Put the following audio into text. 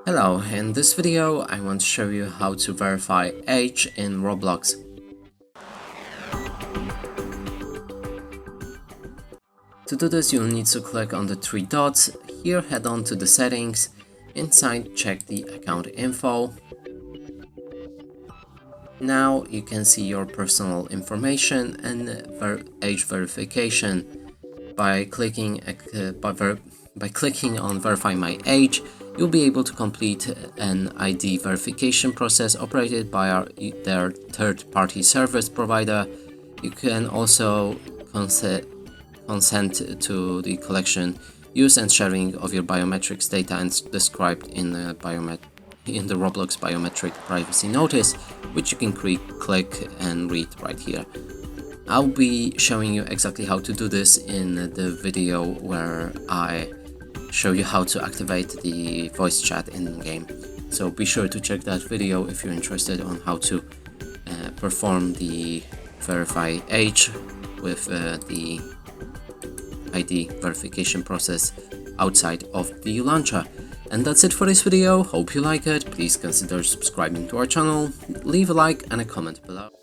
Hello, in this video I want to show you how to verify age in Roblox. To do this you'll need to click on the three dots. Here head on to the settings. Inside check the account info. Now you can see your personal information and age verification. By clicking on verify my age, you'll be able to complete an ID verification process operated by their third-party service provider. You can also consent to the collection, use and sharing of your biometrics data as described in the Roblox biometric privacy notice, which you can click and read right here. I'll be showing you exactly how to do this in the video where I show you how to activate the voice chat in game. So be sure to check that video if you're interested on how to perform the verify age with the ID verification process outside of the launcher. And that's it for this video. Hope you like it. Please consider subscribing to our channel, leave a like and a comment below.